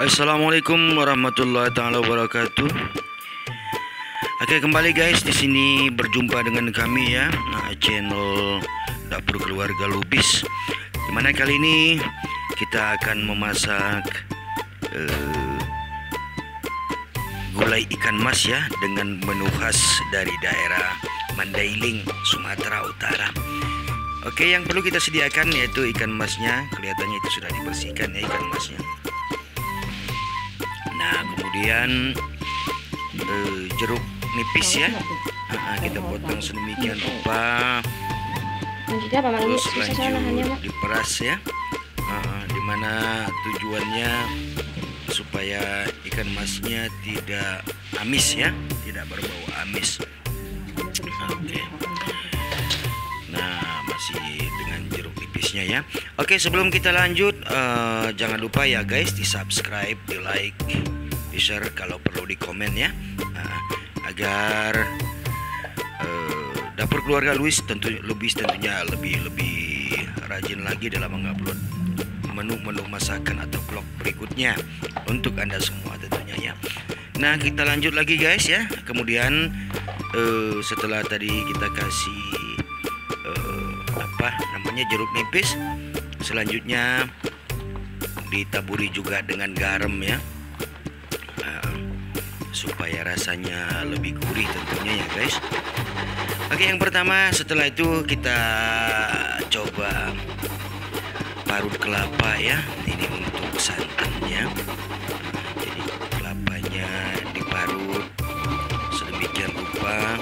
Assalamualaikum warahmatullahi taala wabarakatuh. Oke, kembali guys, di sini berjumpa dengan kami ya, channel Dapur Keluarga Lubis. Dimana kali ini kita akan memasak gulai ikan mas ya, dengan menu khas dari daerah Mandailing, Sumatera Utara. Oke, yang perlu kita sediakan yaitu ikan masnya. Kelihatannya itu sudah dibersihkan ya ikan masnya. Nah, kemudian jeruk nipis ya, kita potong sedemikian rupa. Terus lanjut diperas ya, dimana tujuannya supaya ikan masnya tidak amis ya, tidak berbau amis. Oke. Nah, masih dengan jeruk nipisnya ya. Oke, sebelum kita lanjut, jangan lupa ya guys, di subscribe, di like, di share, kalau perlu di komen ya, agar Dapur Keluarga Lubis tentunya lebih rajin lagi dalam mengupload menu-menu masakan atau vlog berikutnya untuk Anda semua tentunya ya. Nah, kita lanjut lagi guys ya. Kemudian setelah tadi kita kasih jeruk nipis, selanjutnya ditaburi juga dengan garam ya, supaya rasanya lebih gurih tentunya ya guys. Oke, yang pertama setelah itu kita coba parut kelapa ya. Ini untuk santannya. Jadi kelapanya diparut sedemikian rupa.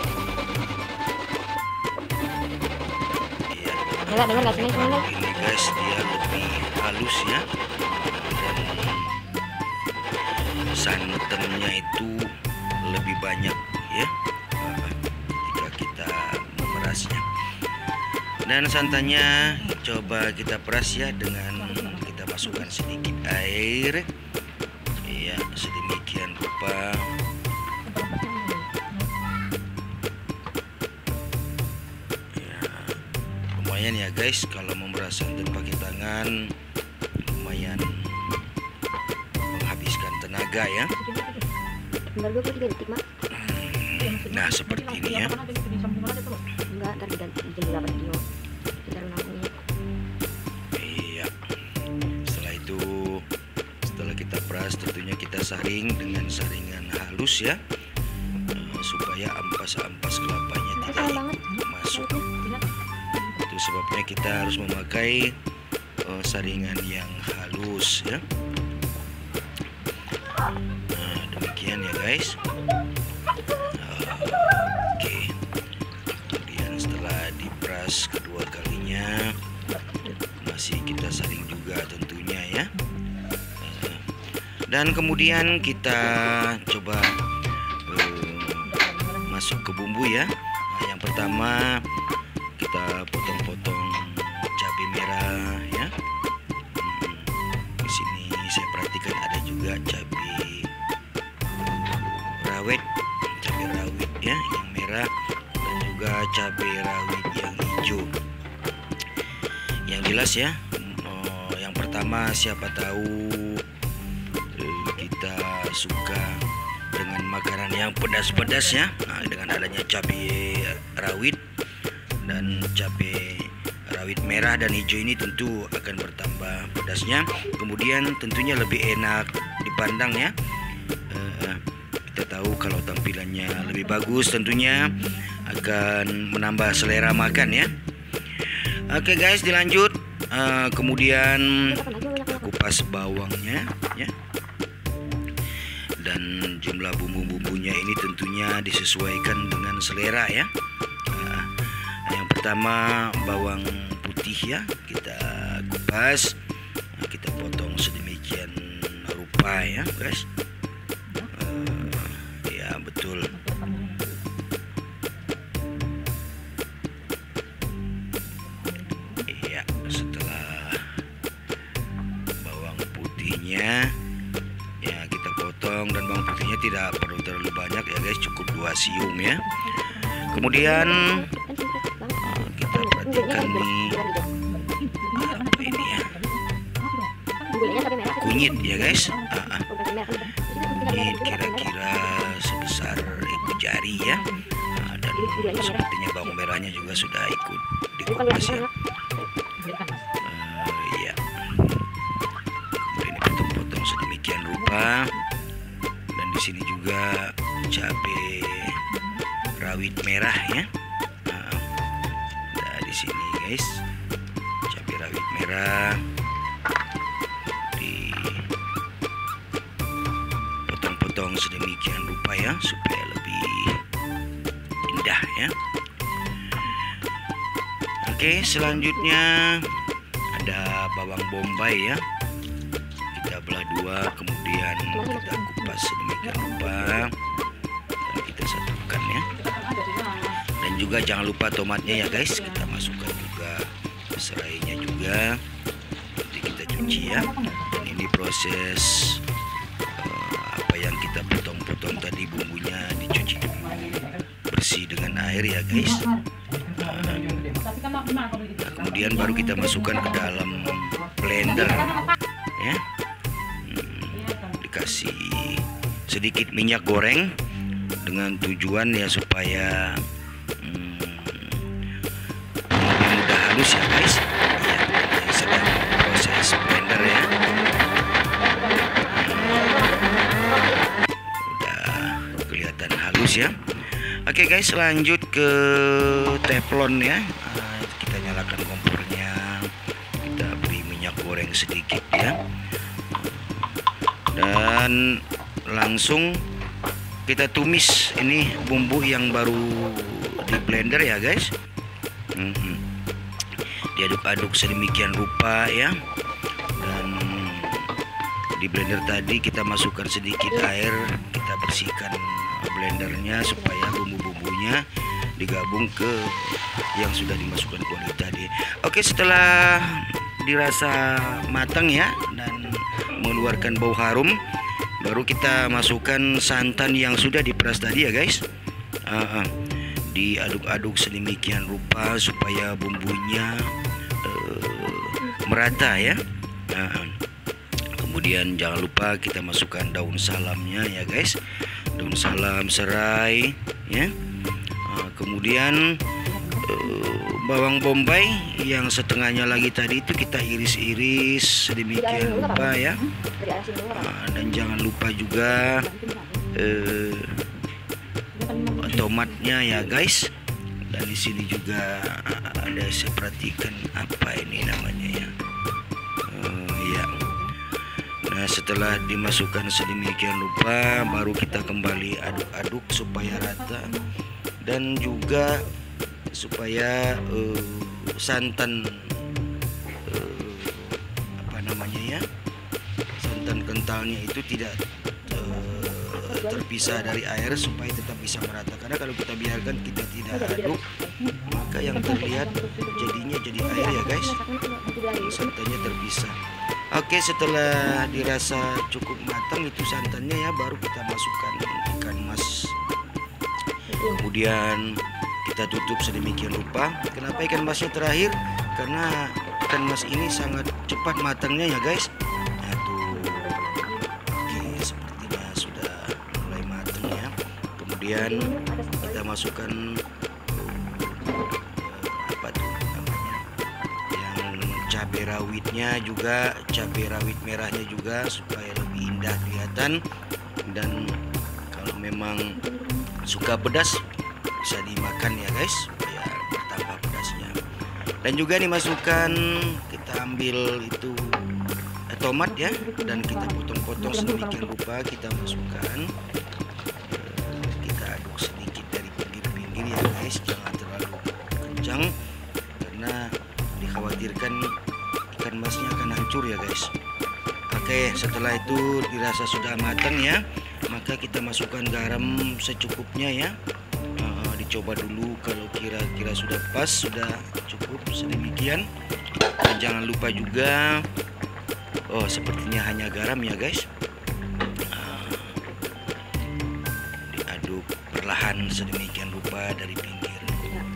Ini guys, dia lebih halus ya, dan santannya itu lebih banyak ya ketika kita memerasnya. Dan santannya coba kita peras ya, dengan kita masukkan sedikit air ya, sedemikian rupa. Lumayan ya guys, kalau memeras santan pakai tangan lumayan menghabiskan tenaga ya. Nah, seperti ini ya. Iya. Setelah itu, setelah kita peras, tentunya kita saring dengan saringan halus ya, supaya ampas-ampas kelapanya tidak masuk. Itu sebabnya kita harus memakai saringan yang halus ya. Nah, demikian ya guys. Oke. Kemudian setelah diperas kedua kalinya, masih kita saring juga tentunya ya. Dan kemudian kita coba masuk ke bumbu ya. Nah, yang pertama kita potong-potong cabai merah ya. Di sini saya perhatikan ada juga cabai rawit ya, yang merah, dan juga cabai rawit yang hijau. Yang jelas ya, yang pertama siapa tahu kita suka dengan makanan yang pedas-pedas ya. Nah, dengan adanya cabai rawit dan cabai rawit merah dan hijau ini tentu akan bertambah pedasnya. Kemudian tentunya lebih enak dipandang ya. Kita tahu kalau tampilannya lebih bagus tentunya akan menambah selera makan ya. Oke guys, dilanjut. Kemudian kupas bawangnya ya. Dan jumlah bumbu-bumbunya ini tentunya disesuaikan dengan selera ya. Yang pertama bawang putih ya, kita kupas, kita potong sedemikian rupa ya guys. Ya betul. Iya, setelah bawang putihnya ya kita potong, dan bawang putihnya tidak perlu terlalu banyak ya guys, cukup 2 siung ya. Kemudian kita perhatikan nih apa ini ya. kunyit ya guys. Kunyit kira-kira sebesar ibu jari ya. Dan sepertinya bawang merahnya juga sudah ikut dikupas ya. Ya. Kemudian dipotong-potong sedemikian rupa. Dan di sini juga cabai rawit merah ya. Nah, di sini guys, cabai rawit merah dipotong-potong sedemikian rupa ya, supaya lebih indah ya. Oke, selanjutnya ada bawang bombay ya. Kita belah dua, kemudian kita kupas sedemikian rupa dan kita satukan ya. Dan juga jangan lupa tomatnya ya guys, kita masukkan juga, serainya juga nanti kita cuci ya. Dan ini proses apa yang kita potong-potong tadi, bumbunya dicuci bersih dengan air ya guys. Nah, kemudian baru kita masukkan ke dalam blender ya. Dikasih sedikit minyak goreng dengan tujuan ya supaya lebih mudah halus ya guys. Ya, ini sedang proses blender ya. Udah kelihatan halus ya. Oke guys, lanjut ke teflon ya. Kita nyalakan kompornya, kita beri minyak goreng sedikit ya, dan langsung kita tumis ini bumbu yang baru di blender ya guys. Diaduk-aduk sedemikian rupa ya. Dan di blender tadi kita masukkan sedikit air, kita bersihkan blendernya supaya bumbu-bumbunya digabung ke yang sudah dimasukkan kuali tadi. Oke, setelah dirasa matang ya dan mengeluarkan bau harum, baru kita masukkan santan yang sudah diperas tadi ya guys. Diaduk-aduk sedemikian rupa supaya bumbunya merata ya. Kemudian jangan lupa kita masukkan daun salamnya ya guys, daun salam, serai ya. Kemudian bawang bombay yang setengahnya lagi tadi itu kita iris-iris sedemikian rupa ya. Dan jangan lupa juga tomatnya ya guys. Dan di sini juga ada, saya perhatikan apa ini namanya ya. Ya. Nah, setelah dimasukkan sedemikian rupa, baru kita kembali aduk-aduk supaya rata dan juga supaya santan apa namanya ya, santan kentalnya itu tidak terpisah dari air supaya tetap bisa merata. Karena kalau kita biarkan, kita tidak aduk, maka yang terlihat jadinya jadi air ya guys, santannya terpisah. Oke, setelah dirasa cukup matang itu santannya ya, baru kita masukkan ikan mas. Kemudian kita tutup sedemikian rupa. Kenapa ikan masnya terakhir? Karena ikan mas ini sangat cepat matangnya ya guys. Nah, tuh. Oke, sepertinya sudah mulai matang ya. Kemudian kita masukkan apa tuh namanya, yang cabai rawitnya juga, cabai rawit merahnya juga supaya lebih indah kelihatan. Dan kalau memang suka pedas bisa dimakan ya guys, supaya bertambah pedasnya. Dan juga dimasukkan, kita ambil itu tomat ya, dan kita potong-potong sedemikian rupa, kita masukkan. Kita aduk sedikit dari pinggir-pinggir ya guys, jangan terlalu kencang karena dikhawatirkan ikan masnya akan hancur ya guys. Oke, setelah itu dirasa sudah matang ya, maka kita masukkan garam secukupnya ya. Dicoba dulu kalau kira-kira sudah pas, sudah cukup sedemikian. Dan jangan lupa juga, oh sepertinya hanya garam ya guys. Diaduk perlahan sedemikian rupa dari pinggir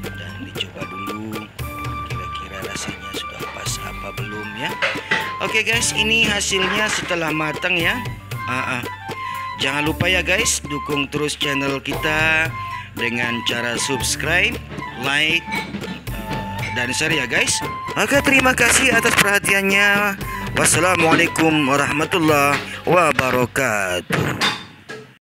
dan dicoba dulu kira-kira rasanya sudah pas apa belum ya. Oke guys, ini hasilnya setelah matang ya. Jangan lupa ya guys, dukung terus channel kita dengan cara subscribe, like, dan share ya guys. Oke, terima kasih atas perhatiannya. Wassalamualaikum warahmatullahi wabarakatuh.